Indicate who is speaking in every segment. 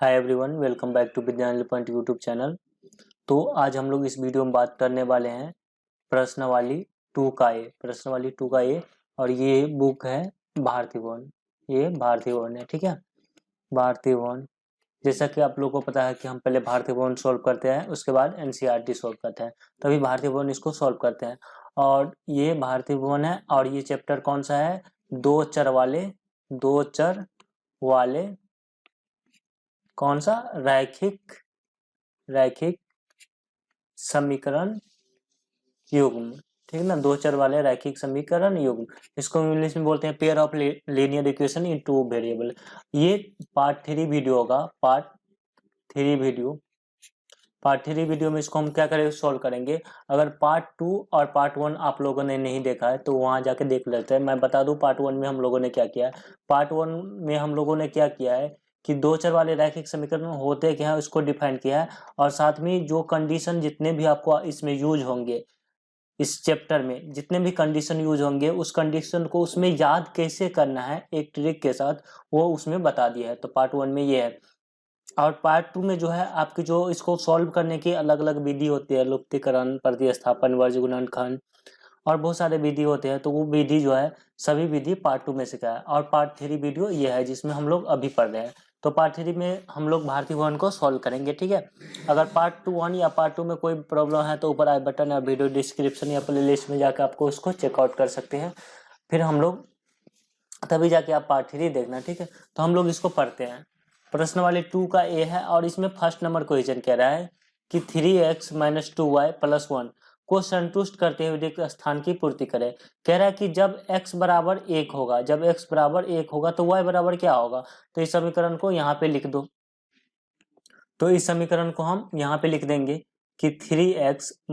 Speaker 1: Hi everyone, welcome back to Vigyan point YouTube channel. तो आज हम लोग इस वीडियो में बात करने वाले हैं प्रश्नवाली 2 का ए और ये बुक है भारती भवन। ये भारती भवन है, ठीक है। भारती भवन, जैसा कि आप लोगों को पता है कि हम पहले भारती भवन सॉल्व करते हैं, उसके बाद एनसीईआरटी सॉल्व करते हैं, तभी भारती भवन इसको सॉल्व करते हैं। और ये भारती भवन है और ये चैप्टर कौन सा है? दो चर वाले कौन सा? रैखिक समीकरण युग्म, ठीक है ना। दो चर वाले रैखिक समीकरण युग्म, इसको इंग्लिश में बोलते हैं pair of linear equation in two variable. ये पार्ट 3 वीडियो होगा। पार्ट थ्री वीडियो में इसको हम क्या करेंगे? सॉल्व करेंगे। अगर पार्ट 2 और पार्ट 1 आप लोगों ने नहीं देखा है तो वहां जाके देख लेते हैं। मैं बता दूं पार्ट 1 में हम लोगों ने क्या किया है। पार्ट 1 में हम लोगों ने क्या किया है कि दो चर वाले रैखिक समीकरण होते क्या है उसको डिफाइन किया है, और साथ में जो कंडीशन जितने भी आपको इसमें यूज होंगे, इस चैप्टर में जितने भी कंडीशन यूज होंगे उस कंडीशन को उसमें याद कैसे करना है एक ट्रिक के साथ, वो उसमें बता दिया है। तो पार्ट 1 में ये है। और पार्ट 2 में जो है आपकी जो इसको सॉल्व करने की अलग अलग विधि होती है, लुप्तीकरण, प्रतिस्थापन, वर्ज गुणनखंड और बहुत सारे विधि होते हैं। तो वो विधि जो है सभी विधि पार्ट 2 में से क्या है। और पार्ट 3 वीडियो ये है जिसमें हम लोग अभी पढ़ रहे हैं। तो पार्ट 3 में हम लोग भारती भवन को सॉल्व करेंगे, ठीक है। अगर पार्ट 1 या पार्ट 2 में कोई प्रॉब्लम है तो ऊपर आई बटन या वीडियो डिस्क्रिप्शन या प्ले लिस्ट में जाकर आपको उसको चेकआउट कर सकते हैं। फिर हम लोग तभी जाके आप पार्ट 3 देखना, ठीक है। तो हम लोग इसको पढ़ते हैं। प्रश्नवाली 2 का ए है और इसमें फर्स्ट नंबर क्वेश्चन कह रहा है कि 3x - 2y + 1 को संतुष्ट करते हुए रिक्त स्थान की पूर्ति करें। कह रहा है कि जब x बराबर 1 होगा, तो y बराबर क्या होगा? तो इस समीकरण को यहाँ पे लिख दो। तो इस समीकरण को हम यहाँ पे लिख देंगे कि 3x -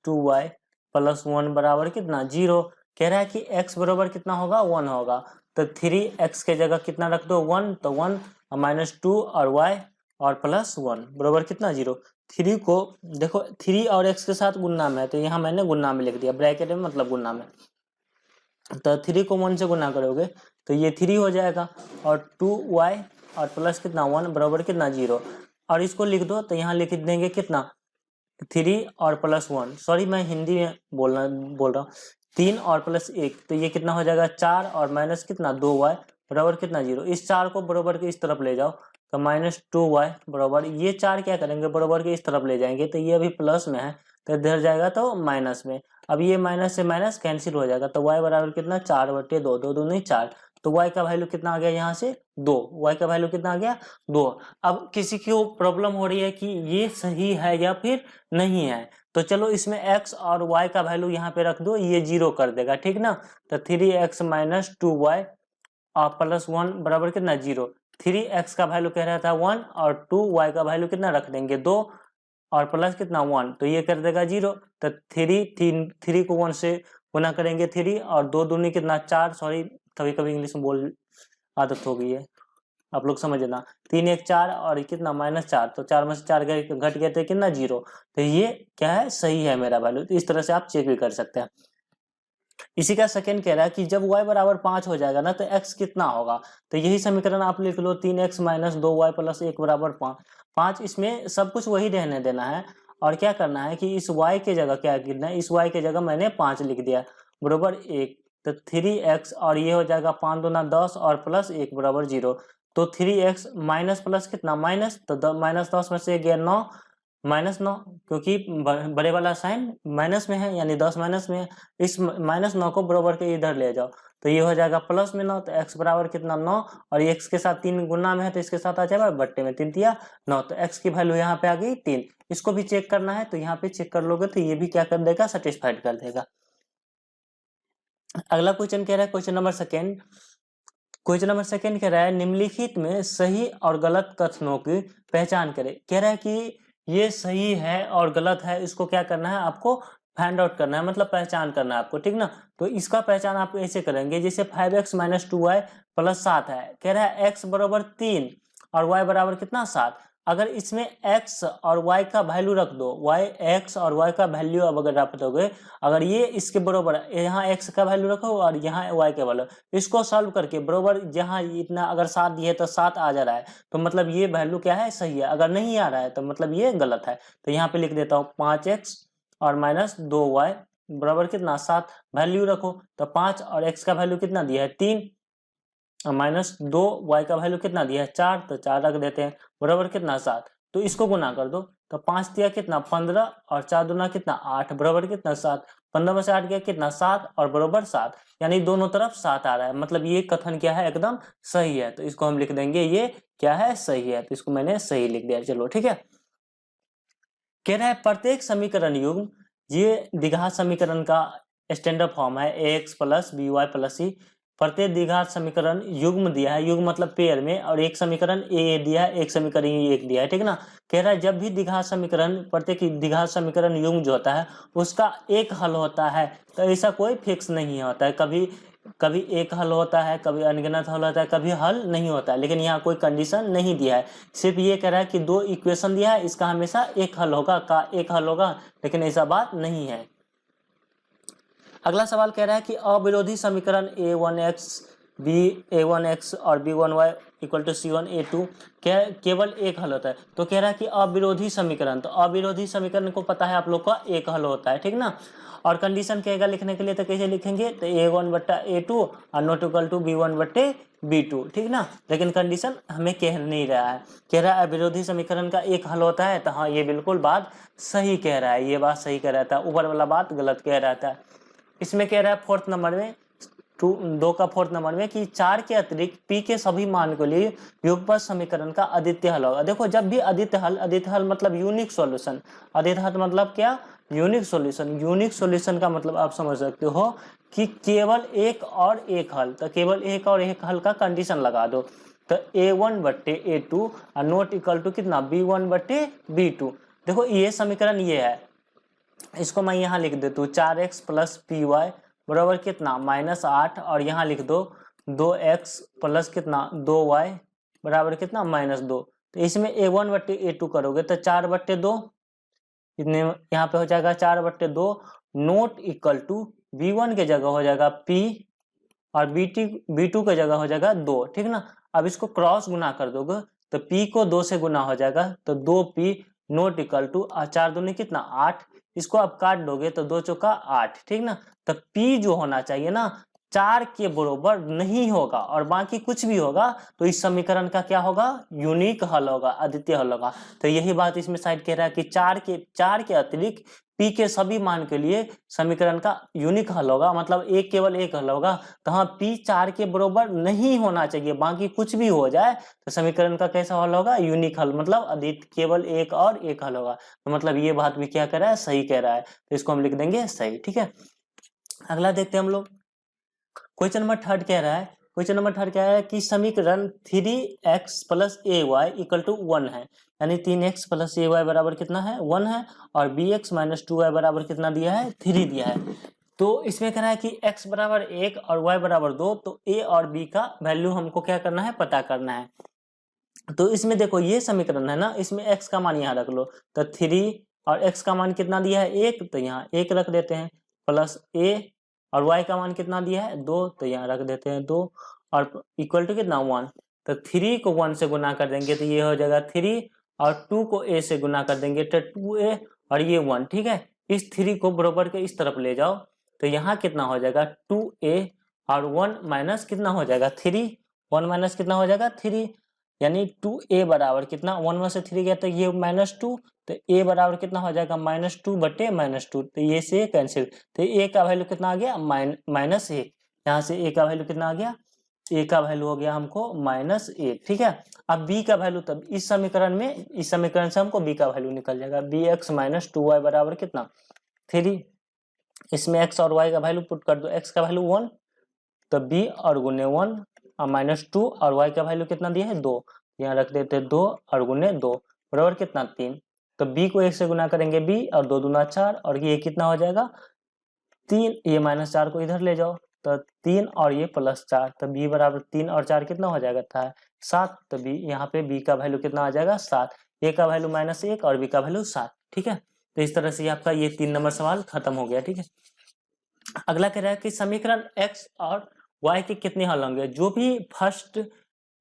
Speaker 1: 2y + 1 बराबर कितना? 0। कह रहा है कि x बराबर कितना होगा? 1 होगा। तो 3x के जगह कितना रख दो? 1। तो 1 -2 और y और +1 बराबर कितना? 0। 3 को देखो, 3 और x के साथ गुणा में है तो यहाँ मैंने गुणा में लिख दिया, ब्रैकेट में मतलब गुणा में। तो 3 को 1 से गुणा करोगे तो ये 3 हो जाएगा और 2y और प्लस कितना? 1 बराबर कितना? 0। और इसको लिख दो तो यहाँ लिख देंगे कितना? 3 और +1, सॉरी मैं हिंदी में बोल रहा हूँ। 3 और +1 तो ये कितना हो जाएगा? 4 और माइनस कितना? 2y बराबर कितना? 0। इस 4 को बराबर के इस तरफ ले जाओ तो -2y बराबर, ये 4 क्या करेंगे? बराबर के इस तरफ ले जाएंगे तो ये अभी प्लस में है तो इधर जाएगा तो माइनस में। अब ये माइनस से माइनस कैंसिल हो जाएगा तो y बराबर कितना? 4/2, 2 दूनी 4। तो y का वैल्यू कितना आ गया? यहाँ से 2। y का वैल्यू कितना आ गया? 2। अब किसी को प्रॉब्लम हो रही है कि ये सही है या फिर नहीं है, तो चलो इसमें x और y का वैल्यू यहाँ पे रख दो, ये 0 कर देगा, ठीक ना। तो 3x - 2y और +1 बराबर कितना? 0। 3x का वैल्यू कह रहा था 1 और 2y का वैल्यू कितना रख देंगे? 2 और प्लस कितना? 1, तो ये कर देगा 0। तो 3 को 1 से गुना करेंगे 3 और 2 दूनी कितना? 4, सॉरी कभी कभी इंग्लिश में बोल आदत हो गई है, आप लोग समझना। 3 1 4 और कितना? -4, तो 4 में से 4 घट गए थे कितना? 0। तो ये क्या है? सही है मेरा वैल्यू। तो इस तरह से आप चेक भी कर सकते हैं। इसी का सेकंड कह रहा है कि जब y बराबर 5 हो जाएगा ना तो x कितना होगा? तो यही समीकरण आप लिख लो, 3x - 2y + 1 बराबर 5। इसमें सब कुछ वही रहने देना है और क्या करना है कि इस y के जगह क्या लिखना है? इस y के जगह मैंने 5 लिख दिया बराबर 1। तो 3x और ये हो जाएगा 5 दूना 10 और +1 बराबर 0। तो 3x माइनस प्लस कितना? माइनस, तो -10 में से गया 9, -9, क्योंकि बड़े वाला साइन माइनस में है यानी 10 माइनस में है। इस -9 को बराबर के इधर ले जाओ तो ये हो जाएगा प्लस में 9। तो x बराबर कितना? 9, और ये x के साथ 3 गुना में है तो इसके साथ आ जाएगा बट्टे में 3 तिया 9। तो x की वैल्यू यहाँ पे आ गई 3। इसको भी चेक करना है तो यहाँ पे चेक कर लोगे तो ये भी क्या कर देगा? सेटिस्फाइड कर देगा। अगला क्वेश्चन कह रहा है क्वेश्चन नंबर सेकंड कह रहा है निम्नलिखित में सही और गलत कथनों की पहचान करें। कह रहा है कि ये सही है और गलत है, इसको क्या करना है? आपको फाइंड आउट करना है, मतलब पहचान करना है आपको, ठीक ना। तो इसका पहचान आप ऐसे करेंगे, जैसे 5x - 2y + 7 है। कह रहा है x बराबर 3 और y बराबर कितना? 7। अगर इसमें x और y का वैल्यू रख दो, x और y का वैल्यू अब अगर आप दोगे, अगर ये इसके बराबर, यहाँ x का वैल्यू रखो और यहाँ y का वैल्यू, इसको सॉल्व करके बराबर जहाँ इतना अगर 7 दिए तो 7 आ जा रहा है, तो मतलब ये वैल्यू क्या है, सही है। अगर नहीं आ रहा है तो मतलब ये गलत है। तो यहाँ पे लिख देता हूँ 5x और माइनस 2y बराबर कितना 7, वैल्यू रखो तो 5 और x का वैल्यू कितना दिया है 3 और माइनस 2y का वैल्यू कितना दिया है 4, तो 4 रख देते हैं बराबर कितना 7। तो इसको गुना कर दो, तो 5 दिया कितना 15 और 4 दूना कितना 8 बराबर कितना 7। 15 में से 8 गया कितना 7 और बराबर 7, यानी दोनों तरफ 7 आ रहा है, मतलब ये कथन क्या है, एकदम सही है। तो इसको हम लिख देंगे ये क्या है, सही है। तो इसको मैंने सही लिख दिया। चलो ठीक है। कह रहा है प्रत्येक समीकरण युग्म, ये द्विघात समीकरण का स्टैंडर्ड फॉर्म है ax plus b y plus c. प्रत्येक द्विघात समीकरण युग्म दिया है, युग्म मतलब पेयर में, और एक समीकरण ए दिया है, एक समीकरण एक दिया है, ठीक ना। कह रहा है जब भी द्विघात समीकरण, प्रत्येक द्विघात समीकरण युग्म जो होता है उसका एक हल होता है, तो ऐसा कोई फिक्स नहीं होता है, कभी कभी एक हल होता है, कभी अनगिनत हल होता है, कभी हल नहीं होता है। लेकिन यहाँ कोई कंडीशन नहीं दिया है, सिर्फ ये कह रहा है कि 2 इक्वेशन दिया है, इसका हमेशा एक हल होगा, एक हल होगा, लेकिन ऐसा बात नहीं है। अगला सवाल कह रहा है कि अविरोधी समीकरण a1x b1x और b1y इक्वल टू c1a2 केवल एक हल होता है। तो कह रहा है कि अविरोधी समीकरण, तो अविरोधी समीकरण को पता है आप लोग का एक हल होता है, ठीक ना। और कंडीशन कहेगा लिखने के लिए, तो कैसे लिखेंगे, तो a1 बट्टा a2 और नॉट इक्वल टू b1 बट्टे b2, ठीक ना। लेकिन कंडीशन हमें कह नहीं रहा है, कह रहा है अविरोधी समीकरण का एक हल होता है। तो हाँ, ये बिल्कुल बात सही कह रहा है, ये बात सही कह रहा था, ऊपर वाला बात गलत कह रहा था। इसमें कह रहा है फोर्थ नंबर में, 2 का फोर्थ नंबर में, कि 4 के अतिरिक्त p के सभी मान के लिए युगपत समीकरण का अद्वितीय हल होगा। देखो जब भी अद्वितीय हल मतलब यूनिक सॉल्यूशन, अद्वितीय हल मतलब क्या, यूनिक सॉल्यूशन। यूनिक सॉल्यूशन का मतलब आप समझ सकते हो कि केवल एक और एक हल, तो केवल एक और एक हल का कंडीशन लगा दो। तो a1 बट्टे a2 और नॉट इक्वल टू कितना b1 बट्टे b2। देखो ये समीकरण ये है, इसको मैं यहाँ लिख देता हूँ 4x प्लस पी वाई बराबर कितना -8, और यहाँ लिख दो 2x प्लस कितना 2y बराबर कितना -2। तो इसमें a1 बट्टे a2 करोगे तो 4 बट्टे 2, कितने यहाँ पे हो जाएगा 4 बट्टे 2, नोट इक्वल टू b1 के जगह हो जाएगा p और b2 के जगह हो जाएगा 2, ठीक ना। अब इसको क्रॉस गुना कर दोगे तो p को 2 से गुना हो जाएगा, तो 2p नोट इक्वल टू 4 दूनी कितना 8, इसको आप काट दोगे तो 2 चौका 8, ठीक ना। तो p जो होना चाहिए ना 4 के बराबर नहीं होगा और बाकी कुछ भी होगा, तो इस समीकरण का क्या होगा, यूनिक हल होगा, अद्वितीय हल होगा। तो यही बात इसमें साइड कह रहा है कि 4 के अतिरिक्त p के सभी मान के लिए समीकरण का यूनिक हल होगा, मतलब एक केवल एक हल होगा। तो हाँ, p 4 के बराबर नहीं होना चाहिए, बाकी कुछ भी हो जाए तो समीकरण का कैसा हल होगा, यूनिक हल, मतलब अद्वितीय, केवल एक और एक हल होगा। तो मतलब ये बात भी क्या कह रहा है, सही कह रहा है। तो इसको हम लिख देंगे सही, ठीक है। अगला देखते हैं हम लोग, क्वेश्चन नंबर 3 कह रहा है, क्वेश्चन नंबर 3 क्या है कि समीकरण 3x plus a y equal to 1 है, यानी 3x प्लस ए वाई बराबर कितना है 1 है, और bx माइनस 2y बराबर कितना दिया है 3 दिया है। तो इसमें कह रहा है कि x बराबर 1 और y बराबर 2, तो a और b का वैल्यू हमको क्या करना है, पता करना है। तो इसमें देखो ये समीकरण है ना, इसमें x का मान यहाँ रख लो, तो 3 और x का मान कितना दिया है 1, तो यहाँ 1 रख देते हैं, प्लस a और y का मान कितना दिया है 2, तो यहाँ रख देते हैं 2, और इक्वल टू कितना 1। तो 3 को 1 से गुना कर देंगे तो ये हो जाएगा 3, और 2 को a से गुना कर देंगे तो 2a, और ये 1, ठीक है। इस 3 को बराबर के इस तरफ ले जाओ, तो यहाँ कितना हो जाएगा 2a, और 1 माइनस कितना हो जाएगा 3, 1 माइनस कितना हो जाएगा 3, यानी 2a बराबर कितना, 1 में से 3 गया तो ये -2, तो a बराबर कितना हो जाएगा -2 बटे -2, तो ये से कैंसिल, तो a का वैल्यू कितना आ गया -1, यहाँ से a का वैल्यू कितना आ गया, a का वैल्यू हो गया हमको -1, ठीक है। अब b का वैल्यू, तब इस समीकरण में, इस समीकरण से हमको b का वैल्यू निकल जाएगा, bx माइनस 2y बराबर कितना 3, इसमें x और y का वैल्यू पुट कर दो, x का वैल्यू 1, तो b और गुने 1 और -2, और y का वैल्यू कितना दिया है 2, यहाँ रख देते 2 और गुने 2 बराबर कितना 3, तो b को 1 से गुना करेंगे b, और 2 दूना 4, और ये कितना हो जाएगा 3, ये -4 को इधर ले जाओ, तो 3 और ये +4, तो b बराबर 3 और 4 कितना हो जाएगा था 7, तो b यहाँ पे b का वैल्यू कितना आ जाएगा 7, ए का वैल्यू -1 और बी का वैल्यू 7। ठीक है, तो इस तरह से आपका ये 3 नंबर सवाल खत्म हो गया। ठीक है, अगला कह रहा है कि समीकरण x और y के कितने हल होंगे। जो भी फर्स्ट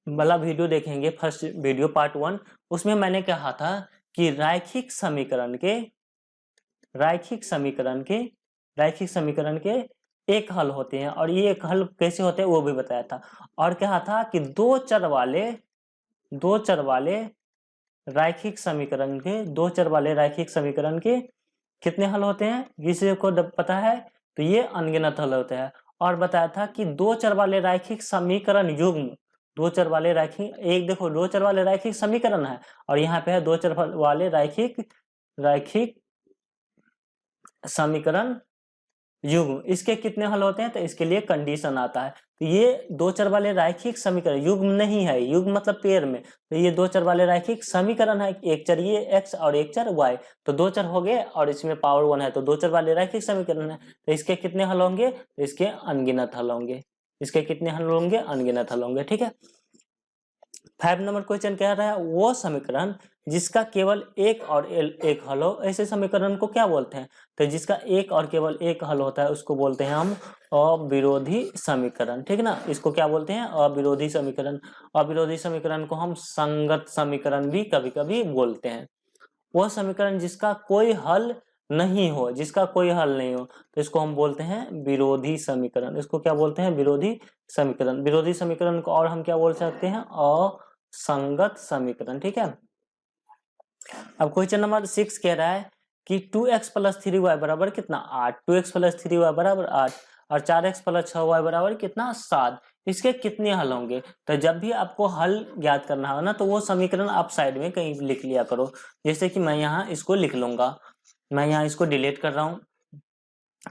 Speaker 1: वाला वीडियो देखेंगे, फर्स्ट वीडियो पार्ट 1, उसमें मैंने कहा था कि रैखिक समीकरण के एक हल होते हैं, और ये एक हल कैसे होते हैं वो भी बताया था। और कहा था कि दो चर वाले रैखिक समीकरण के कितने हल होते हैं, किसी को पता है तो ये अनगिनत हल होते हैं। और बताया था कि दो चर वाले रैखिक समीकरण युग्म, दो चर वाले रैखिक समीकरण है, और यहाँ पे है दो चर वाले रैखिक समीकरण युग्म, इसके कितने हल होते हैं, तो इसके लिए कंडीशन आता है। तो ये दो चर वाले रैखिक समीकरण युग्म नहीं है, युग्म मतलब पेयर में, तो ये दो चर वाले रैखिक समीकरण है, एक चर ये x और एक चर y, तो दो चर हो गए और इसमें पावर 1 है, तो दो चर वाले रैखिक समीकरण है, तो इसके कितने हल होंगे, तो इसके अनगिनत हल होंगे। इसके कितने हल होंगे, अनगिनत हल होंगे। ठीक है, 5 नंबर क्वेश्चन कह रहा है वो समीकरण जिसका केवल एक और एक हल हो, ऐसे समीकरण को क्या बोलते हैं, तो जिसका एक और केवल एक हल होता है उसको बोलते हैं हम अविरोधी समीकरण। ठीक है ना, इसको क्या बोलते हैं, अविरोधी समीकरण। अविरोधी समीकरण को हम संगत समीकरण भी कभी कभी बोलते हैं। वह समीकरण जिसका कोई हल नहीं हो, तो इसको हम बोलते हैं विरोधी समीकरण। इसको क्या बोलते हैं, विरोधी समीकरण। विरोधी समीकरण को और हम क्या बोल सकते हैं, असंगत समीकरण। ठीक है, अब क्वेश्चन नंबर 6 कह रहा है कि 2x + 3y बराबर कितना, 8। 2x + 3y बराबर 8 और 4x + 6y बराबर कितना, 7। इसके कितने हल होंगे। तो जब भी आपको हल ज्ञात करना हो ना, तो वो समीकरण आप साइड में कहीं लिख लिया करो। जैसे कि मैं यहाँ इसको लिख लूंगा, मैं यहाँ इसको डिलीट कर रहा हूँ,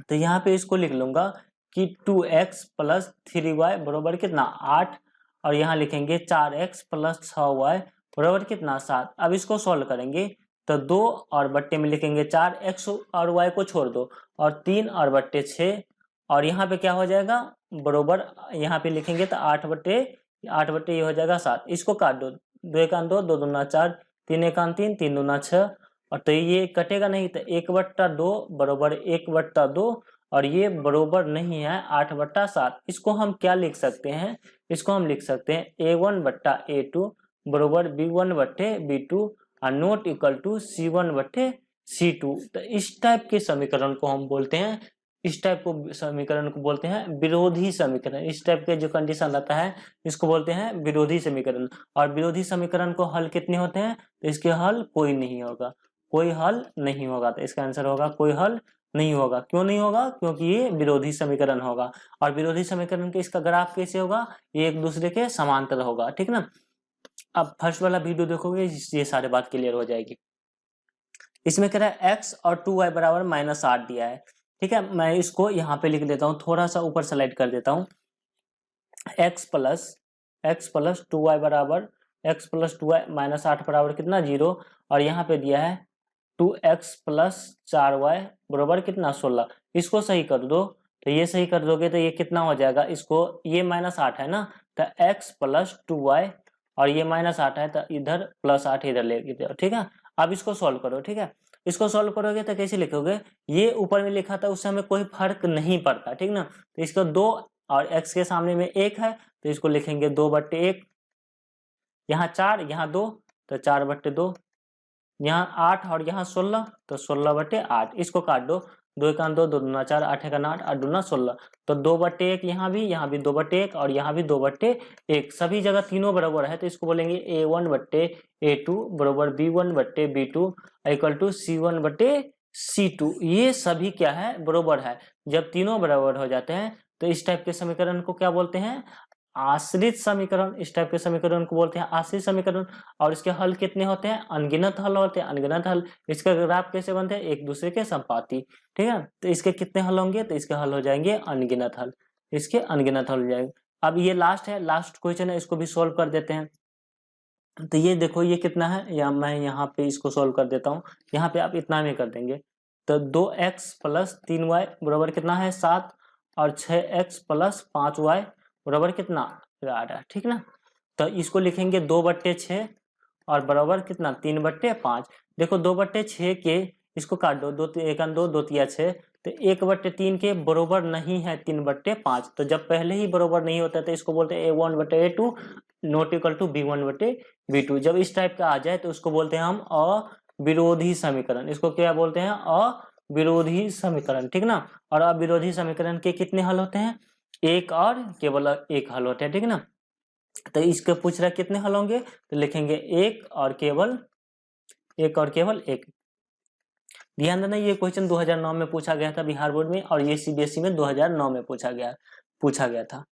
Speaker 1: तो यहाँ पे इसको लिख लूंगा कि 2x + 3y बराबर कितना, 8, और यहाँ लिखेंगे 4x + 6y बराबर कितना, 7। अब इसको सॉल्व करेंगे तो 2 और बट्टे में लिखेंगे 4, x और y को छोड़ दो, और 3 और बट्टे 6, और यहाँ पे क्या हो जाएगा बरोबर, यहाँ पे लिखेंगे तो 8 बट्टे ये हो जाएगा 7। इसको काट दो, 2 एकान 2, 2 दूना 4, 3 एकान 3, 3 दूना 6, और तो ये कटेगा नहीं, तो 1/2 बरोबर 1/2, और ये बरोबर नहीं है 8/7। इसको हम क्या लिख सकते हैं, इसको हम लिख सकते हैं A1/A2 बरोबर B1/B2 और नॉट इक्वल टू C1/C2। तो इस टाइप के समीकरण को हम बोलते हैं, विरोधी समीकरण। इस टाइप के जो कंडीशन आता है इसको बोलते हैं विरोधी समीकरण। और विरोधी समीकरण को हल कितने होते हैं, तो इसके हल कोई नहीं होगा, तो इसका आंसर होगा कोई हल नहीं होगा। क्यों नहीं होगा, क्योंकि ये विरोधी समीकरण होगा, और विरोधी समीकरण के इसका ग्राफ कैसे होगा, ये एक दूसरे के समांतर होगा। ठीक ना, अब फर्स्ट वाला वीडियो देखोगे ये सारी बात क्लियर हो जाएगी। इसमें कह रहा है x और 2y बराबर -8 दिया है। ठीक है, मैं इसको यहाँ पे लिख देता हूँ, थोड़ा सा ऊपर स्लाइड कर देता हूँ। x प्लस 2y बराबर -8 बराबर कितना, 0, और यहाँ पे दिया है 2x + 4y बराबर कितना, 16। इसको सही कर दो, तो ये सही कर दोगे तो ये कितना हो जाएगा, इसको ये -8 है ना, तो x + 2y, और ये -8 है तो इधर +8 इधर लेके जाओ। ठीक है, अब इसको सॉल्व करो। ठीक है, इसको सॉल्व करोगे तो कैसे लिखोगे, ये ऊपर में लिखा था उससे हमें कोई फर्क नहीं पड़ता। ठीक ना, तो इसको 2 और x के सामने में 1 है, तो इसको लिखेंगे 2/1, यहाँ 4 यहाँ 2, तो 4/2, यहाँ 8 और यहाँ 16, तो 16/8। इसको काट दो, 2 एकान 2, 2 दूना 4, 8 एकान 8, 8 दूना 16, तो 2/1 यहाँ भी 2/1 और यहाँ भी 2/1, सभी जगह तीनों बराबर है, तो इसको बोलेंगे A1/A2 बराबर B1/B2 इक्वल टू C1/C2। ये सभी क्या है, बराबर है। जब तीनों बराबर हो जाते हैं तो इस टाइप के समीकरण को क्या बोलते हैं, आश्रित समीकरण। इस टाइप के समीकरण को बोलते हैं आश्रित समीकरण। और इसके हल कितने होते हैं, अनगिनत हल होते हैं, अनगिनत हल। इसके ग्राफ कैसे बनते हैं, एक दूसरे के संपाती। ठीक है, तो इसके कितने हल होंगे, तो इसके हल हो जाएंगे अनगिनत हल, इसके अनगिनत हल हो जाएंगे। अब ये लास्ट है, लास्ट क्वेश्चन है, इसको भी सोल्व कर देते हैं। तो ये देखो ये कितना है, या मैं यहाँ पे इसको सोल्व कर देता हूँ। यहाँ पे आप इतना में कर देंगे, तो 2x + 3y बराबर कितना है, 7, और 6x + 5y बराबर कितना, 8। ठीक ना, तो इसको लिखेंगे 2/6 और बराबर कितना 3/5। देखो 2/6 के इसको काट दो, 2 एक 2 2 तिया 6, तो 1/3 के बराबर नहीं है 3/5। तो जब पहले ही बराबर नहीं होता तो इसको बोलते हैं A1/A2 not equal to B1/B2। जब इस टाइप का आ जाए तो उसको बोलते हैं हम अविरोधी समीकरण। इसको क्या बोलते हैं? अविरोधी समीकरण, ठीक ना। और अविरोधी समीकरण के कितने हल होते हैं? एक और केवल एक हल होते हैं, ठीक ना। तो इसके पूछ रहा है कितने हल होंगे, तो लिखेंगे एक और केवल एक। ध्यान देना ये क्वेश्चन 2009 में पूछा गया था बिहार बोर्ड में, और ये सीबीएसई में 2009 में पूछा गया था।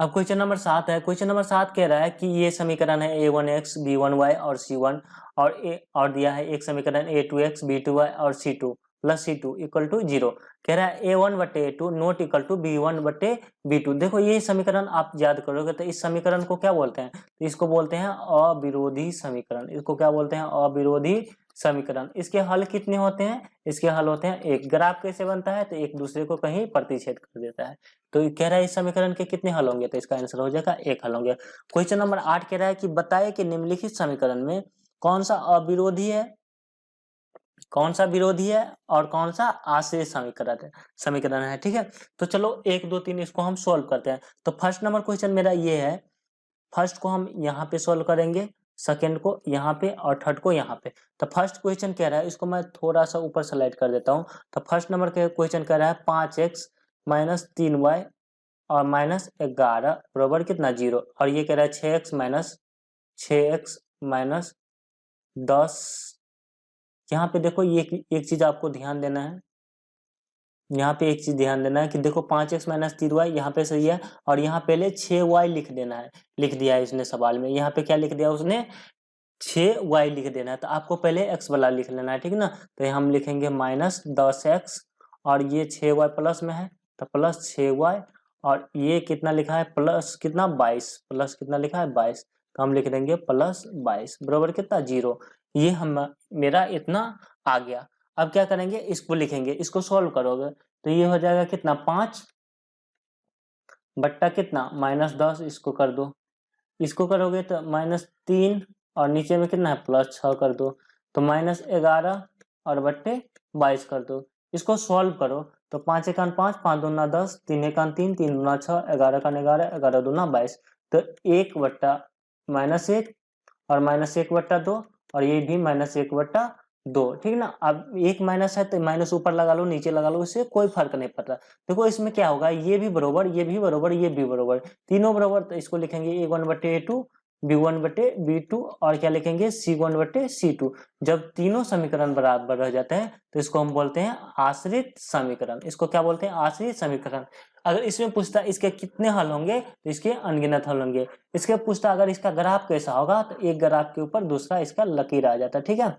Speaker 1: अब क्वेश्चन नंबर 7 है। क्वेश्चन नंबर 7 कह रहा है कि ये समीकरण है A1x B1y और C1, और दिया है एक समीकरण A2x B2y और C2 plus C2 equal to 0। कह रहा है A1/A2 not equal to B1/B2। देखो ये समीकरण आप याद करोगे तो इस समीकरण को क्या बोलते हैं? तो इसको बोलते हैं अविरोधी समीकरण। इसको क्या बोलते हैं? अविरोधी समीकरण। इसके हल कितने होते हैं? इसके हल होते हैं एक। ग्राफ कैसे बनता है? तो एक दूसरे को कहीं प्रतिच्छेद कर देता है। तो कह रहा है इस समीकरण के कितने हल होंगे? तो इसका आंसर हो जाएगा एक हल होंगे। क्वेश्चन नंबर 8 कह रहा है कि बताए कि निम्नलिखित समीकरण में कौन सा अविरोधी है, कौन सा विरोधी है और कौन सा आश्रित समीकरण है, ठीक है। तो चलो 1 2 3 इसको हम सोल्व करते हैं। तो फर्स्ट नंबर क्वेश्चन मेरा ये है, फर्स्ट को हम यहाँ पे सोल्व करेंगे, सेकेंड को यहाँ पे और थर्ड को यहाँ पे। तो फर्स्ट क्वेश्चन कह रहा है, इसको मैं थोड़ा सा ऊपर स्लाइड कर देता हूँ। तो फर्स्ट नंबर के क्वेश्चन कह रहा है 5x माइनस 3y और माइनस 11 बराबर कितना 0। और ये कह रहा है 6x माइनस 10। यहाँ पे देखो ये एक चीज आपको ध्यान देना है, यहाँ पे एक चीज ध्यान देना है कि देखो 5x माइनस 3y यहाँ पे सही है, और यहाँ पहले 6y लिख देना है। लिख दिया है इसने सवाल में, यहाँ पे क्या लिख दिया उसने? 6y लिख देना है। तो आपको पहले x वाला लिख लेना है, ठीक ना। तो हम लिखेंगे माइनस 10x, और ये 6y प्लस में है तो प्लस 6y, और ये कितना लिखा है? प्लस कितना 22, प्लस कितना लिखा है 22, तो हम लिख देंगे प्लस 22 बराबर कितना 0। ये हम मेरा इतना आ गया। अब क्या करेंगे? इसको लिखेंगे, इसको सॉल्व करोगे तो ये हो जाएगा कितना 5 बट्टा कितना -10, इसको कर दो। इसको करोगे तो -3 और नीचे में कितना है +6 कर दो, तो -11 और बट्टे 22 कर दो। इसको सॉल्व करो तो 5 1 5, 5 दूना 10, 3 1 3, 3 दूना 6, 11 1 11, 11 दूना 22। तो 1 बट्टा -1 और -1/2, और ये भी -1/2, ठीक ना। अब एक माइनस है तो माइनस ऊपर लगा लो नीचे लगा लो, इससे कोई फर्क नहीं पड़ता। देखो इसमें क्या होगा, ये भी बरोबर, ये भी बरोबर, ये भी बरोबर, तीनों बरोबर। तो इसको लिखेंगे A1/A2 B1/B2 और क्या लिखेंगे C1/C2। जब तीनों समीकरण बराबर रह जाते हैं तो इसको हम बोलते हैं आश्रित समीकरण। इसको क्या बोलते हैं? आश्रित समीकरण। अगर इसमें पूछता है इसके कितने हल होंगे, तो इसके अनगिनत हल होंगे। इसके पूछता अगर इसका ग्राफ कैसा होगा, तो एक ग्राफ के ऊपर दूसरा इसका लकीर आ जाता है, ठीक है।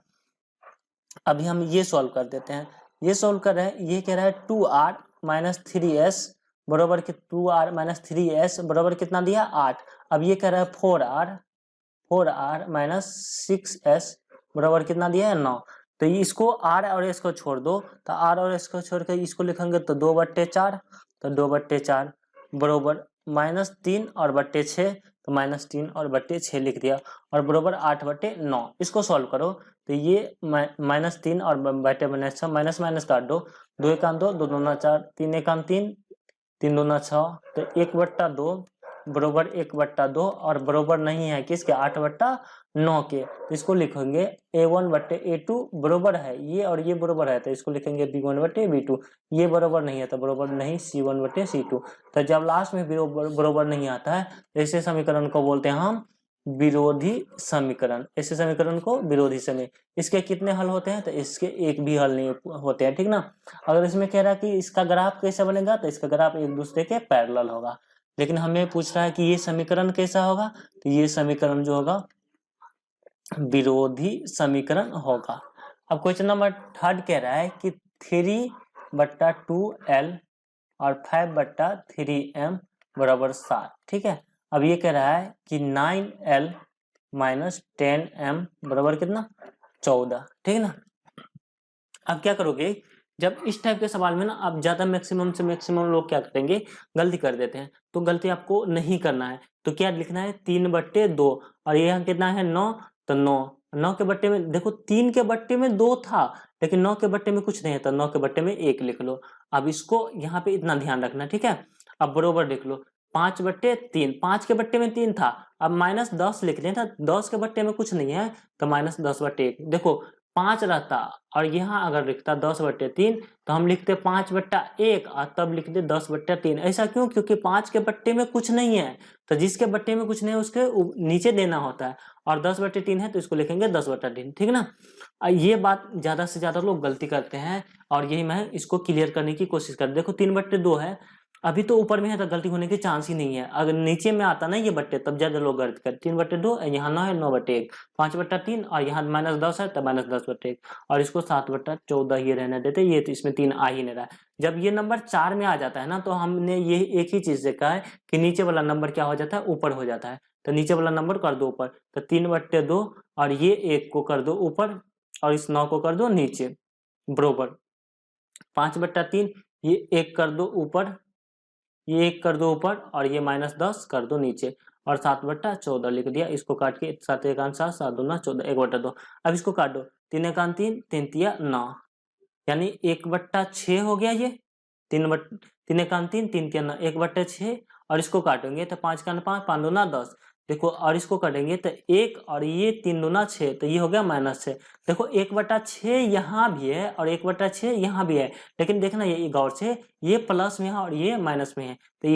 Speaker 1: अभी हम ये सॉल्व कर देते हैं। ये सॉल्व कर रहे हैं, ये कह रहा है 2r माइनस 3s बराबर 2r माइनस 3s बराबर कितना दिया 8। अब ये कह रहा है 4r माइनस 6s बराबर कितना दिया है 9। तो इसको r और s को छोड़ दो, तो r और s को छोड़ कर इसको लिखेंगे तो 2/4, तो 2/4 बराबर -3 और बट्टे 6, तो -3 और बट्टे 6 लिख दिया, और बराबर 8/9। इसको सॉल्व करो तो ये -3 और बट्टे -6 माइनस माइनस काट दो, 2 1 2, 2 दूना 4, 3 1 3, 3 दूना 6, तो 1/2 बराबर 1/2, और बराबर नहीं है किसके? 8/9 के। तो इसको लिखेंगे A1/A2 बराबर है ये, और ये बराबर है तो इसको लिखेंगे B1/B2। ये बराबर नहीं है तो बराबर नहीं C1/C2। तो जब लास्ट में बराबर नहीं आता है तो ऐसे समीकरण को बोलते हैं हम विरोधी समीकरण। ऐसे समीकरण को विरोधी समीकरण। इसके कितने हल होते हैं? तो इसके एक भी हल नहीं होते हैं, ठीक ना। अगर इसमें कह रहा है कि इसका ग्राफ कैसे बनेगा, तो इसका ग्राफ एक दूसरे के पैरेलल होगा। लेकिन हमें पूछ रहा है कि ये समीकरण कैसा होगा, तो ये समीकरण जो होगा विरोधी समीकरण होगा। अब क्वेश्चन नंबर 3 कह रहा है कि 3/2l और 5/3m बराबर 7, ठीक है। अब ये कह रहा है कि 9l माइनस 10m बराबर कितना 14, ठीक है ना। अब क्या करोगे, जब इस टाइप के सवाल में ना आप ज्यादा मैक्सिमम से मैक्सिमम लोग क्या करेंगे, गलती कर देते हैं। तो गलती आपको नहीं करना है, तो क्या लिखना है 3/2, और यहाँ कितना है 9, तो 9, 9 के बट्टे में देखो 3 के बट्टे में 2 था, लेकिन 9 के बट्टे में कुछ नहीं है, तो 9 के बट्टे में 1 लिख लो। अब इसको यहाँ पे इतना ध्यान रखना, ठीक है। अब बरोबर लिख लो 5/3, 5 के बट्टे में 3 था, अब -10 लिख लें था, 10 के बट्टे में कुछ नहीं है, तो -10/1। देखो 5 रहता और यहाँ अगर लिखता 10/3 तो हम लिखते 5/1 और तब लिखते 10/3। ऐसा क्यों? क्योंकि 5 के बट्टे में कुछ नहीं है, तो जिसके बट्टे में कुछ नहीं है उसके नीचे देना होता है, और 10/3 है तो इसको लिखेंगे 10/3, ठीक ना। ये बात ज्यादा से ज्यादा लोग गलती करते हैं, और यही मैं इसको क्लियर करने की कोशिश कर। देखो 3/2 है, अभी तो ऊपर में है तो गलती होने की चांस ही नहीं है। अगर नीचे में आता ना ये बट्टे, तब ज्यादा लोग गलती करते। 3/2 यहाँ 9 है, 9/1, 5/3 और यहाँ -10 है तो -10/1, और इसको 7/14 ये रहने देते। ये तो इसमें 3 आ ही नहीं रहा है। जब ये नंबर 4 में आ जाता है ना, तो हमने ये एक ही चीज देखा है कि नीचे वाला नंबर क्या हो जाता है, ऊपर हो जाता है। तो नीचे वाला नंबर कर दो ऊपर, तो 3/2 और ये 1 को कर दो ऊपर और इस 9 को कर दो नीचे, बरोबर 5/3, ये 1 कर दो ऊपर, ये 1 कर दो ऊपर और ये -10 कर दो नीचे, और 7/14 लिख दिया। इसको काट के 7 1 7, 7 2 14, 1/2। अब इसको काट दो, 3 1 3, 3 3 9, यानी 1/6 हो गया ये। 3 1 3, 3 3 9, 1/6, और इसको काटेंगे तो 5 का 5, 5 2 10। देखो और इसको काटेंगे तो 1 और ये 3 2 6, तो ये हो गया -6। देखो 1/6 यहाँ भी है और 1/6 यहाँ भी है, लेकिन देखना ये गौर से, ये प्लस में है और ये माइनस में है, तो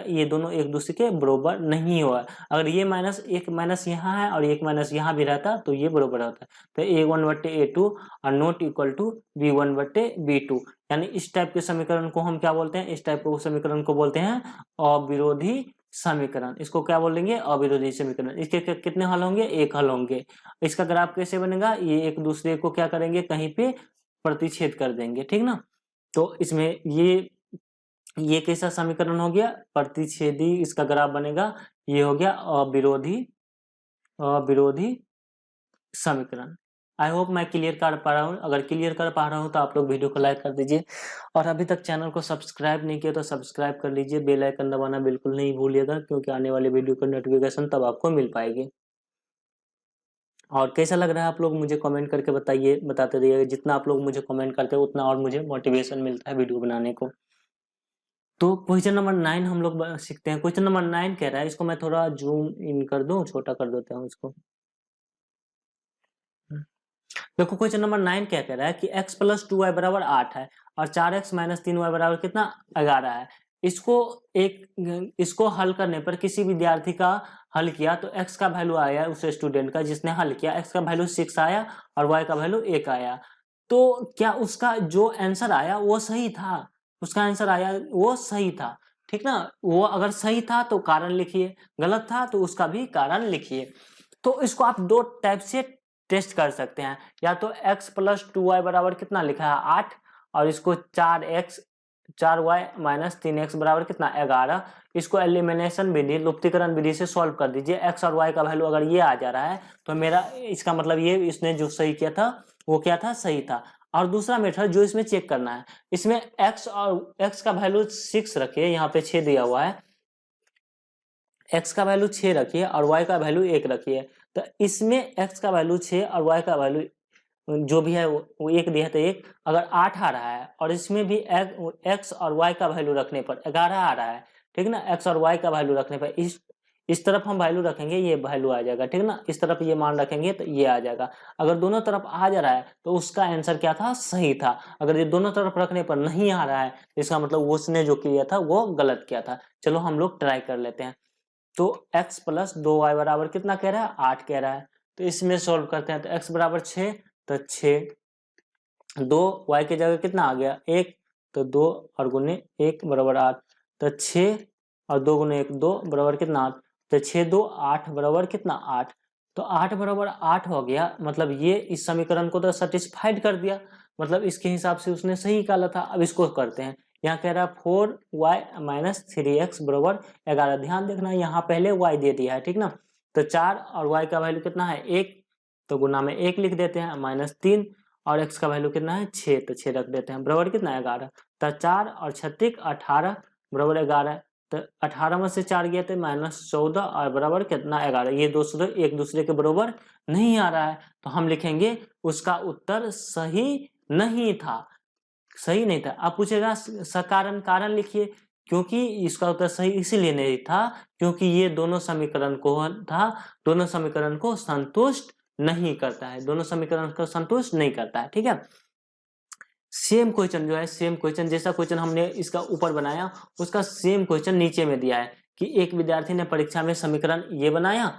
Speaker 1: ये दोनों एक दूसरे के बरोबर नहीं हुआ। अगर ये एक माइनस यहाँ है और एक माइनस यहाँ भी रहता तो ये बरोबर होता। तो A1/A2 और नॉट इक्वल टू B1/B2, यानी इस टाइप के समीकरण को हम क्या बोलते हैं? इस टाइप के समीकरण को बोलते हैं अविरोधी समीकरण। इसको क्या बोलेंगे? अविरोधी समीकरण। इसके कितने हल होंगे? एक हल होंगे। इसका ग्राफ कैसे बनेगा? ये एक दूसरे को क्या करेंगे? कहीं पे प्रतिच्छेद कर देंगे, ठीक ना। तो इसमें ये कैसा समीकरण हो गया? प्रतिच्छेदी इसका ग्राफ बनेगा। ये हो गया अविरोधी समीकरण। आई होप मैं क्लियर कर पा रहा हूँ। अगर क्लियर कर पा रहा हूँ तो आप लोग वीडियो को लाइक कर दीजिए, और अभी तक चैनल को सब्सक्राइब नहीं किया तो सब्सक्राइब कर लीजिए। बेल आइकन दबाना बिल्कुल नहीं भूलिएगा, क्योंकि आने वाले वीडियो का नोटिफिकेशन तब आपको मिल पाएगी। और कैसा लग रहा है आप लोग मुझे कमेंट करके बताते रहिएगा। जितना आप लोग मुझे कमेंट करते हैं उतना और मुझे मोटिवेशन मिलता है वीडियो बनाने को। तो क्वेश्चन नंबर 9 हम लोग सीखते हैं। क्वेश्चन नंबर 9 कह रहा है, इसको मैं थोड़ा जूम इन कर दूं, छोटा कर देता हूँ इसको। देखो क्वेश्चन नंबर 9 क्या कह रहा है कि x + 2y = 8 है, और 4x - 3y = कितना? 11 है। इसको हल करने पर किसी विद्यार्थी का हल किया तो x का वैल्यू आया, उस स्टूडेंट का जिसने हल किया, x का वैल्यू 6 आया और y का वैल्यू 1 आया। तो क्या उसका जो आंसर आया वो सही था? उसका आंसर आया वो सही था, ठीक ना। वो अगर सही था तो कारण लिखिए, गलत था तो उसका भी कारण लिखिए। तो इसको आप दो टाइप से टेस्ट कर सकते हैं। या तो x + 2y = कितना लिखा है? 8, और इसको 4y - 3x = कितना? 11। इसको एलिमिनेशन विधि, लुप्तीकरण विधि से सॉल्व कर दीजिए। x और y का वैल्यू अगर ये आ जा रहा है तो मेरा इसका मतलब ये इसने जो सही किया था वो क्या था? सही था। और दूसरा मेथड जो इसमें चेक करना है, इसमें x का वैल्यू 6 रखिए, यहाँ पे 6 दिया हुआ है, x का वैल्यू 6 रखिए और y का वैल्यू 1 रखिए। तो इसमें x का वैल्यू 6 और y का वैल्यू जो भी है वो 1 दिया है, तो 1 अगर 8 आ रहा है, और इसमें भी x और y का वैल्यू रखने पर 11 आ रहा है, ठीक ना। x और y का वैल्यू रखने पर इस तरफ हम वैल्यू रखेंगे, ये वैल्यू आ जाएगा, ठीक ना। इस तरफ ये मान रखेंगे तो ये आ जाएगा। अगर दोनों तरफ आ जा रहा है तो उसका आंसर क्या था? सही था। अगर ये दोनों तरफ रखने पर नहीं आ रहा है, इसका मतलब उसने जो किया था वो गलत किया था। चलो हम लोग ट्राई कर लेते हैं। तो x + 2y = कितना कह रहा है? 8 कह रहा है। तो इसमें सोल्व करते हैं। तो x = 6, तो 6, 2y की जगह कितना आ गया? 1, तो 2 और गुने 1 = 8। तो 6 और 2 गुने 1 2 बराबर कितना? 8। तो 6 2 8 बराबर कितना? 8। तो 8 = 8 हो गया। मतलब ये इस समीकरण को तो सेटिस्फाइड कर दिया, मतलब इसके हिसाब से उसने सही निकाला था। अब इसको करते हैं। यहाँ कह रहा है 4y - 3x = 11। ध्यान देखना, यहाँ पहले y दे दिया है, ठीक ना। तो 4 और y का वैल्यू कितना है? 1, तो गुना में 1 लिख देते हैं, -3, और x का वैल्यू कितना है? 6, तो 6 रख देते हैं, बराबर कितना? 11। तो 4 और 6 18 = 11। तो 18 में से 4 गया तो -14 और बराबर कितना 11। ये दोनों एक दूसरे के बराबर नहीं आ रहा है, तो हम लिखेंगे उसका उत्तर सही नहीं था, सही नहीं था। अब पूछेगा सकारण, कारण लिखिए, क्योंकि इसका उत्तर सही इसीलिए नहीं था क्योंकि ये दोनों समीकरण को संतुष्ट नहीं करता है, दोनों समीकरण को संतुष्ट नहीं करता है। ठीक है, सेम क्वेश्चन जो है, सेम क्वेश्चन जैसा क्वेश्चन हमने इसका ऊपर बनाया उसका सेम क्वेश्चन नीचे में दिया है कि एक विद्यार्थी ने परीक्षा में समीकरण ये बनाया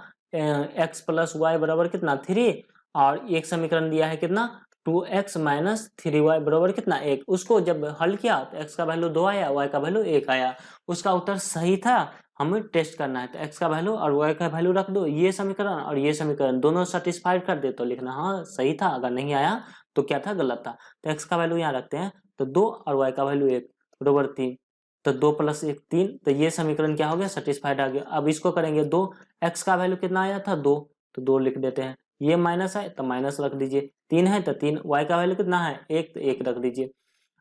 Speaker 1: x प्लस वाई बराबर कितना 3, और एक समीकरण दिया है कितना 2x माइनस 3y बराबर कितना 1। उसको जब हल किया तो x का वैल्यू 2 आया, y का वैल्यू 1 आया, उसका उत्तर सही था। हमें टेस्ट करना है तो x का वैल्यू और y का वैल्यू रख दो, ये समीकरण और ये समीकरण दोनों सेटिस्फाइड कर दे तो लिखना हाँ सही था, अगर नहीं आया तो क्या था, गलत था। तो x का वैल्यू यहाँ रखते हैं, तो 2 और y का वैल्यू 1 बराबर 3, तो 2 + 1 3, तो ये समीकरण क्या हो गया, सेटिस्फाइड आ गया। अब इसको करेंगे 2, x का वैल्यू कितना आया था 2, तो 2 लिख देते हैं, ये माइनस है तो माइनस रख दीजिए, 3 है तो 3, y का वैल्यू कितना है 1, तो 1 रख दीजिए।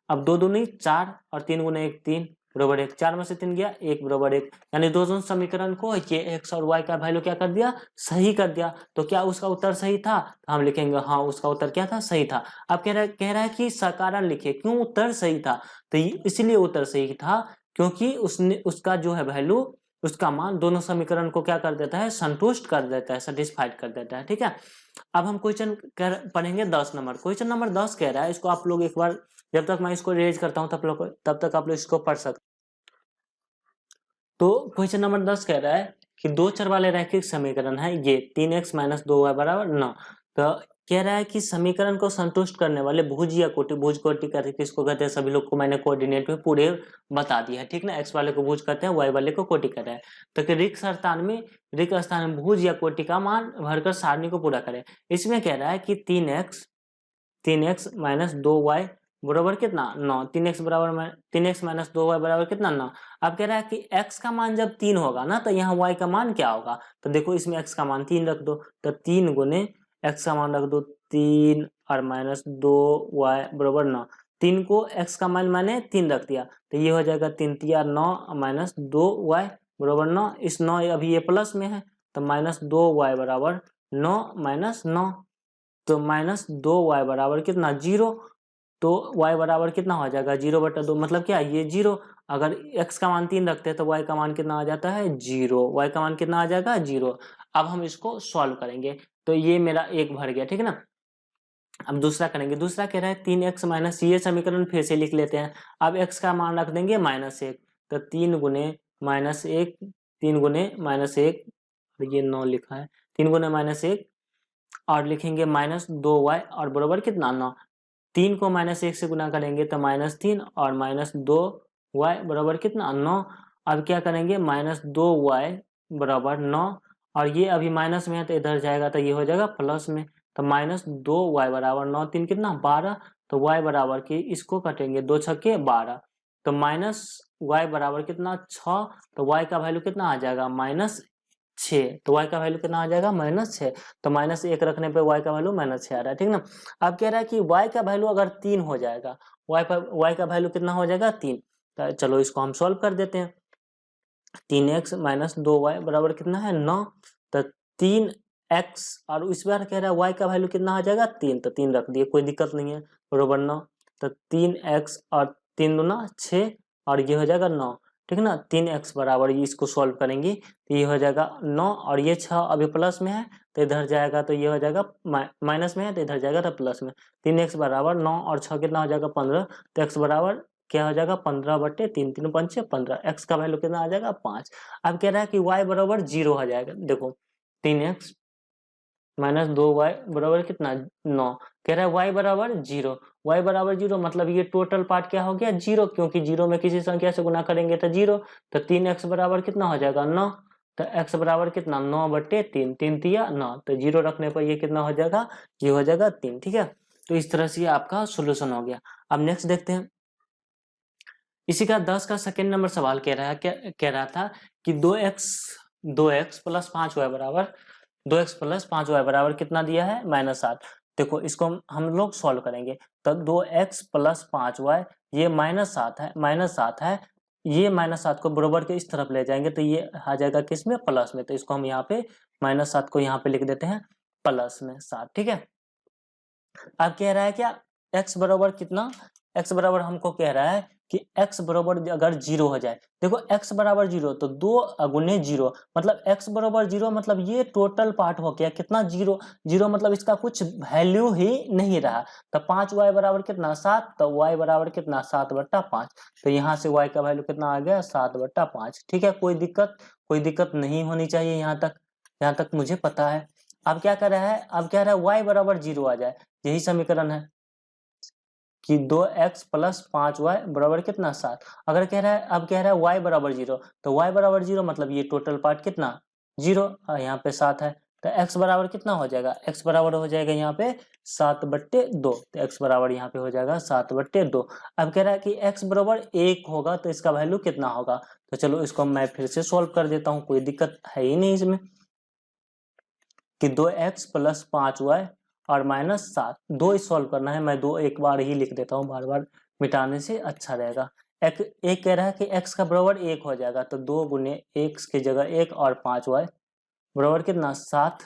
Speaker 1: अब 2 दूनी 4 और 3 गुने 1 3 बराबर 1, 4 में से 3 गया 1 बराबर 1, यानी दोनों समीकरण को ये x और y का वैल्यू क्या कर दिया, सही कर दिया। तो क्या उसका उत्तर सही था, तो हम लिखेंगे हाँ उसका उत्तर क्या था, सही था। अब कह रहा है कि सकारण लिखिए, क्यों उत्तर सही था, तो इसलिए उत्तर सही था क्योंकि उसका जो है वैल्यू, उसका मान दोनों समीकरण को क्या कर देता है, संतुष्ट कर देता है, सेटिस्फाइड कर देता है। ठीक है, अब हम क्वेश्चन पढ़ेंगे 10 नंबर। क्वेश्चन नंबर 10 कह रहा है, इसको आप लोग एक बार, जब तक मैं इसको रेज करता हूं तब तक आप लोग इसको पढ़ सकते। तो क्वेश्चन नंबर 10 कह रहा है कि दो चर वाले रैखिक समीकरण है ये 3x माइनस 2y बराबर 9। तो कह रहा है कि समीकरण को संतुष्ट करने वाले भुज या कोटि, भुज कोटि किसको कहते हैं, सभी लोग को मैंने कोऑर्डिनेट में पूरे बता दिया है। ठीक ना, x वाले को भुज कहते हैं, y वाले को कोटि कहते हैं। तो रिक्त स्थान में भुज या कोटि का मान भरकर सारणी को पूरा करें। इसमें कह रहा है कि 3x माइनस 2y बराबर कितना 9, 3x माइनस 2y बराबर कितना 9। अब कह रहा है कि x का मान जब 3 होगा ना तो यहाँ y का मान क्या होगा, तो देखो इसमें x का मान 3 रख दो, तो 3 गुने x का मान रख दो 3 और माइनस 2y बराबर 9। 3 को x का मान मैंने 3 रख दिया, तो ये हो जाएगा 3 तिया 9 माइनस 2y बराबर 9। इस 9 अभी ये प्लस में है तो माइनस 2y बराबर 9 माइनस 9, तो माइनस 2y बराबर कितना 0। तो y बराबर कितना हो जाएगा 0/2, मतलब क्या ये 0। अगर x का मान 3 रखते हैं तो y का मान कितना आ जाता है 0, y का मान कितना आ जाएगा 0। अब हम इसको सॉल्व करेंगे, तो ये मेरा 1 भर गया। ठीक है ना, अब दूसरा करेंगे। दूसरा कह रहा है 3x माइनस, ये समीकरण फिर से लिख लेते हैं। अब x का मान रख देंगे -1, तो 3 गुने -1, 3 गुने -1, ये 9 लिखा है, 3 गुने -1 और लिखेंगे -2y और बराबर कितना 9। 3 को -1 से गुना करेंगे तो -3 और -2y बराबर कितना 9। अब क्या करेंगे -2y बराबर 9, और ये अभी माइनस में है तो इधर जाएगा तो ये हो जाएगा प्लस में, तो -2y बराबर 9 3 कितना 12, तो y बराबर की इसको कटेंगे 2 छक्के 12, तो -y बराबर कितना 6, तो y का वैल्यू कितना आ जाएगा -6, तो y का वैल्यू कितना आ जाएगा -6, तो -1 रखने पे y का वैल्यू -6 आ रहा है। ठीक ना, अब कह रहा है कि y का वैल्यू अगर 3 हो जाएगा, y का वैल्यू कितना हो जाएगा 3, तो चलो इसको हम सॉल्व कर देते हैं। 3x माइनस 2y बराबर कितना है 9, तो 3x और इस बार कह रहा है y का वैल्यू कितना आ जाएगा 3, तो 3 रख दिए, कोई दिक्कत नहीं है, बराबर 9, तो 3x और 3 दूना 6 और ये हो जाएगा 9। ठीक है ना, 3x बराबर इसको सॉल्व करेंगे तो ये हो जाएगा 9 और ये 6 अभी प्लस में है तो इधर जाएगा तो ये हो जाएगा माइनस में है तो इधर जाएगा तो प्लस में। 3x बराबर 9 और 6 कितना हो जाएगा 15, तो x बराबर क्या हो जाएगा 15/3, 3 5 15, x का वैल्यू कितना आ जाएगा 5। अब कह रहा है कि y बराबर 0 हो जाएगा, देखो 3x माइनस 2y बराबर कितना 9, कह रहा है y बराबर 0, y बराबर 0 मतलब ये टोटल पार्ट क्या हो गया 0, क्योंकि 0 में किसी संख्या से गुना करेंगे तो 0, तो 3x बराबर कितना हो जाएगा 9, तो x बराबर कितना 9/3, 3 तिया 9, तो 0 रखने पर ये कितना हो जाएगा, ये हो जाएगा 3। ठीक है, तो इस तरह से आपका सोल्यूशन हो गया। अब नेक्स्ट देखते हैं, इसी का 10 का सेकेंड नंबर सवाल कह रहा था कि 2x प्लस 5y बराबर 2x प्लस 5y बराबर कितना दिया है -7। देखो इसको हम लोग सॉल्व करेंगे, तो 2x प्लस 5y ये -7 है, ये -7 को बराबर के इस तरफ ले जाएंगे तो ये आ जाएगा किस में, प्लस में। तो इसको हम यहाँ पे -7 को यहाँ पे लिख देते हैं प्लस में 7, ठीक है। अब कह रहा है क्या, x बराबर कितना, x बराबर हमको कह रहा है कि x बराबर अगर 0 हो जाए, देखो x बराबर 0 तो 2 गुने 0 मतलब x बराबर 0 मतलब ये टोटल पार्ट हो गया कितना, 0। 0 मतलब इसका कुछ वैल्यू ही नहीं रहा। तो 5y बराबर कितना, 7। तो y बराबर कितना, 7/5। तो यहाँ से y का वैल्यू कितना आ गया, 7/5, ठीक है। कोई दिक्कत नहीं होनी चाहिए यहाँ तक मुझे पता है। अब क्या कर रहा है, अब कह रहा है y बराबर 0 आ जाए, यही समीकरण है कि 2x प्लस 5y बराबर कितना, 7। अगर कह रहा है, अब कह रहा है y बराबर 0, तो y बराबर 0 मतलब ये टोटल पार्ट कितना, 0, यहाँ पे 7 है। तो x बराबर कितना हो जाएगा, x बराबर हो जाएगा यहाँ पे 7/2। तो x बराबर यहाँ पे हो जाएगा 7/2। अब कह रहा है कि x बराबर 1 होगा तो इसका वैल्यू कितना होगा। तो चलो इसको मैं फिर से सॉल्व कर देता हूँ, कोई दिक्कत है ही नहीं इसमें, कि 2x प्लस 5y और -7, 2 सॉल्व करना है। मैं 2 एक बार ही लिख देता हूँ, बार बार मिटाने से अच्छा रहेगा। एक कह रहा है कि x का बराबर 1 हो जाएगा, तो 2 गुने x की जगह 1 और 5y बराबर कितना, 7।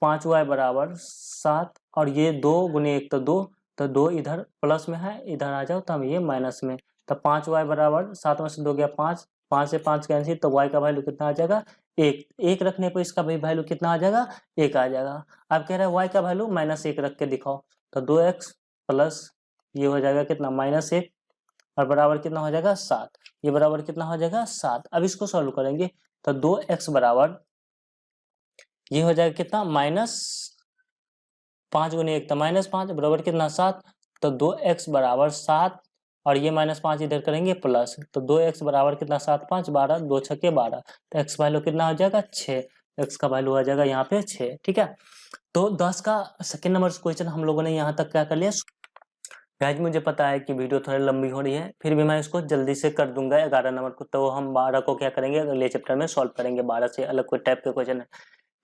Speaker 1: 5y बराबर 7 और ये 2 गुने 1 तो 2, तो 2 इधर प्लस में है, इधर आ जाओ तो हम ये माइनस में। तो 5y बराबर 7 में से 2 गया 5, 5 से 5 कैंसिल, तो y का वैल्यू कितना आ जाएगा, 1। 1 रखने पर इसका भी वैल्यू कितना आ जाएगा, 1 आ जाएगा। अब कह रहा है y का वैल्यू -1 रख के दिखाओ, तो 2x प्लस ये हो जाएगा कितना, -1 और बराबर कितना हो जाएगा, 7। ये बराबर कितना हो जाएगा, 7। अब इसको सॉल्व करेंगे तो 2x बराबर ये हो जाएगा कितना, -5 गुने 1 तो -5 बराबर कितना, 7। तो 2x बराबर 7 और ये -5 इधर करेंगे प्लस, तो 2x बराबर कितना, 7 5 12, 2 छक्के 12। तो x वैल्यू कितना हो जाएगा, 6। x का वैल्यू आ जाएगा यहाँ पे 6, ठीक है। तो 10 का सेकेंड नंबर क्वेश्चन हम लोगों ने यहाँ तक क्या कर लिया। गाइस मुझे पता है कि वीडियो थोड़ी लंबी हो रही है, फिर भी मैं इसको जल्दी से कर दूंगा 11 नंबर को। तो हम 12 को क्या करेंगे, अगले चैप्टर में सॉल्व करेंगे। 12 से अलग कोई टाइप के क्वेश्चन है,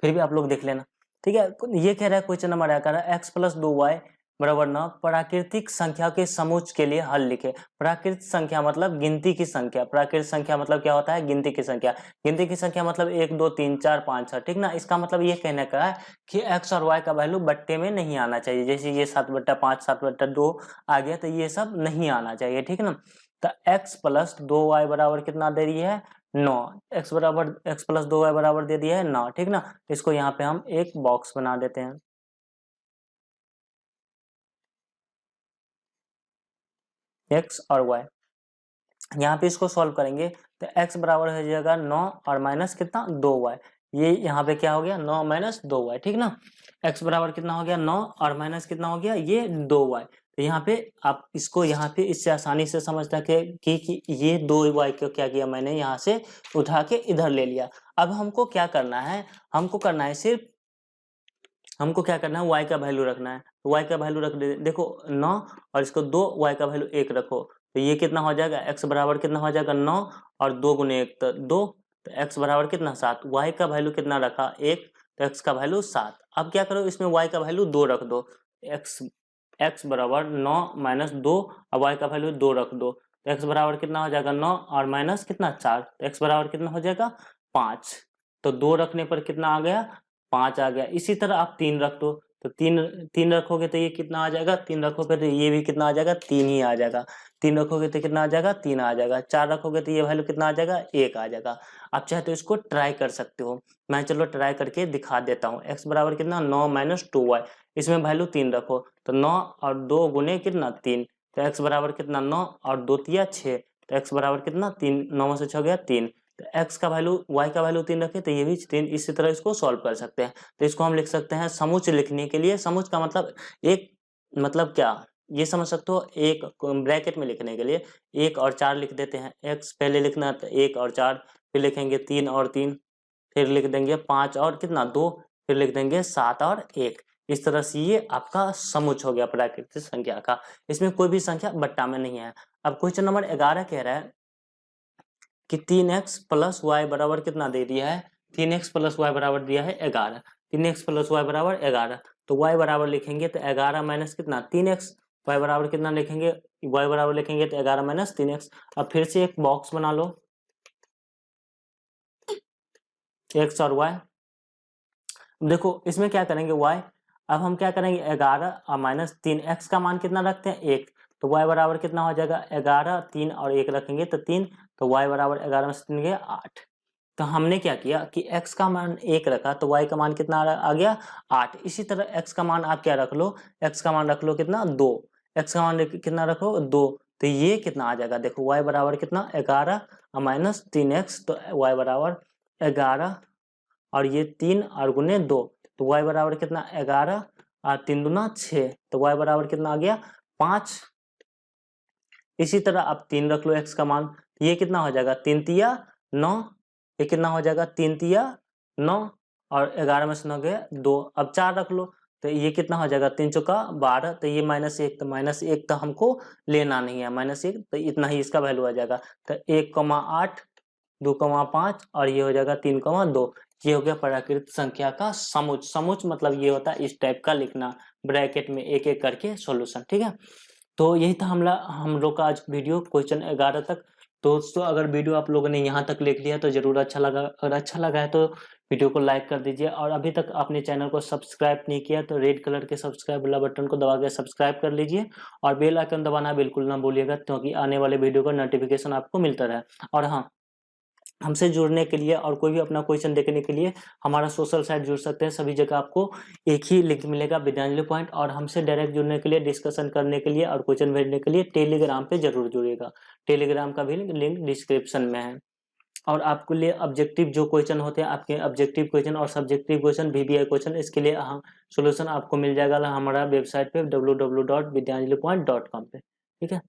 Speaker 1: फिर भी आप लोग देख लेना, ठीक है। ये कह रहा है क्वेश्चन नंबर कह रहा है x प्लस 2y बराबर 9 प्राकृतिक संख्या के समूह के लिए हल लिखे। प्राकृतिक संख्या मतलब गिनती की संख्या, प्राकृतिक संख्या मतलब क्या होता है, गिनती की संख्या। गिनती की संख्या मतलब 1 2 3 4 5 6, ठीक ना। इसका मतलब ये कहने का है कि x और y का वैल्यू बट्टे में नहीं आना चाहिए। जैसे ये 7/5 7/2 आ गया तो ये सब नहीं आना चाहिए, ठीक ना। तो x प्लस 2y बराबर कितना दे रही है, 9। x प्लस 2y बराबर दे दिया है 9, ठीक ना। इसको यहाँ पे हम एक बॉक्स बना देते हैं, x और y। यहाँ पे इसको सॉल्व करेंगे तो x बराबर हो जाएगा 9 और माइनस कितना, 2y। ये यहाँ पे क्या हो गया, 9 - 2y, ठीक ना। x बराबर कितना हो गया, 9 और माइनस कितना हो गया, ये 2y। तो यहाँ पे आप इसको यहाँ पे इससे आसानी से समझता है कि ये 2y को क्या किया मैंने, यहाँ से उठा के इधर ले लिया। अब हमको क्या करना है, हमको करना है सिर्फ, हमको क्या करना है, y का वैल्यू रखना है। तो y का वैल्यू रख दे, देखो 9 और इसको 2, y का वैल्यू 1 रखो, तो ये कितना हो जाएगा, x बराबर कितना हो जाएगा, 9 और 2 गुने 1 तो 2, तो x बराबर कितना, 7। y का वैल्यू कितना रखा, 1, तो x का वैल्यू 7। अब क्या करो, इसमें y का वैल्यू 2 रख दो, x बराबर 9 - 2 और y का वैल्यू 2 रख दो, तो x बराबर कितना हो जाएगा, 9 और माइनस कितना, 4। तो x बराबर कितना हो जाएगा, 5। तो 2 रखने पर कितना आ गया, 5 आ गया। इसी तरह आप 3 रख दो, तो 3 रखोगे तो ये कितना आ जाएगा, 3 रखोगे तो ये भी कितना आ जाएगा, 3 ही आ जाएगा। 3 रखोगे तो कितना आ जाएगा, 3 आ जाएगा। 4 रखोगे तो ये वैल्यू कितना आ जाएगा, 1 आ जाएगा। आप चाहे तो इसको ट्राई कर सकते हो, मैं चलो ट्राई करके दिखा देता हूँ। x बराबर कितना, 9 - 2y, इसमें वैल्यू 3 रखो, तो 9 और 2 गुने कितना, 3। तो x बराबर कितना, 9 और 2 तिया 6, तो x बराबर कितना, 3, 9 में से 6 गया 3। तो x का वैल्यू, y का वैल्यू 3 रखे तो ये भी 3। इसी तरह इसको सॉल्व कर सकते हैं। तो इसको हम लिख सकते हैं समुच्च लिखने के लिए, समुच्च का मतलब एक, मतलब क्या, ये समझ सकते हो, एक ब्रैकेट में लिखने के लिए 1 और 4 लिख देते हैं। x पहले लिखना तो 1 और 4, फिर लिखेंगे 3 और 3, फिर लिख देंगे 5 और कितना, 2, फिर लिख देंगे 7 और 1। इस तरह से ये आपका समुच्च हो गया प्राकृतिक संख्या का। इसमें कोई भी संख्या बट्टा में नहीं है। अब क्वेश्चन नंबर 11 कह रहा है कि 3x प्लस वाई बराबर कितना दे दिया है, 3x प्लस वाई बराबर दिया है 11। 3x प्लस वाई बराबर 11, तो y बराबर लिखेंगे तो 11 माइनस कितना, 3x, y बराबर कितना लिखेंगे, y बराबर लिखेंगे तो 11 माइनस 3x। अब फिर से एक बॉक्स बना लो, x और y। देखो इसमें क्या करेंगे y, अब हम क्या करेंगे 11 और माइनस 3x का मान कितना रखते हैं 1, तो y बराबर कितना हो जाएगा 11, 3 और 1 रखेंगे तो 3, तो y बराबर 11 में से 3 गया 8। तो हमने क्या किया कि x का मान 1 रखा तो y का मान कितना आ गया 8। इसी तरह x का मान आप क्या रख लो, x का मान रख लो कितना 2, x का मान कितना रखो 2, तो ये कितना आ जाएगा देखो y बराबर कितना 11 और माइनस 3x, तो y बराबर 11 और ये 3 और गुने 2, तो y बराबर कितना 11 और 3 दूना 6, तो y बराबर कितना आ गया 5। इसी तरह आप 3 रख लो x का मान, ये कितना हो जाएगा 3 तिया 9, ये कितना हो जाएगा 3 तिया 9 और 11 में से 9 गया 2। अब 4 रख लो तो ये कितना हो जाएगा 3 चौका 12, तो ये -1, तो -1 तो हमको लेना नहीं है, -1 तो इतना ही इसका वैल्यू आ जाएगा। तो 1,8 2,5 और ये हो जाएगा 3,2। ये हो गया प्राकृत संख्या का समुच्चय। समुच्चय मतलब ये होता है इस टाइप का लिखना, ब्रैकेट में एक एक करके सॉल्यूशन, ठीक है। तो यही था हम लोग का आज वीडियो क्वेश्चन 11 तक। दोस्तों अगर वीडियो आप लोगों ने यहाँ तक देख लिया तो जरूर अच्छा लगा, अगर अच्छा लगा है तो वीडियो को लाइक कर दीजिए, और अभी तक आपने चैनल को सब्सक्राइब नहीं किया तो रेड कलर के सब्सक्राइब वाला बटन को दबा के सब्सक्राइब कर लीजिए, और बेल आइकन दबाना बिल्कुल ना भूलिएगा, क्योंकि आने वाले वीडियो का नोटिफिकेशन आपको मिलता रहे। और हाँ, हमसे जुड़ने के लिए और कोई भी अपना क्वेश्चन देखने के लिए हमारा सोशल साइट जुड़ सकते हैं, सभी जगह आपको एक ही लिंक मिलेगा विद्यांजलि पॉइंट। और हमसे डायरेक्ट जुड़ने के लिए, डिस्कशन करने के लिए और क्वेश्चन भेजने के लिए टेलीग्राम पे जरूर जुड़िएगा, टेलीग्राम का भी लिंक डिस्क्रिप्शन में है। और आपके लिए ऑब्जेक्टिव जो क्वेश्चन होते हैं, आपके ऑब्जेक्टिव क्वेश्चन और सब्जेक्टिव क्वेश्चन, VBI क्वेश्चन, इसके लिए सोल्यूशन आपको मिल जाएगा हमारा वेबसाइट पे www.vidyanjalipoint.com पे, ठीक है।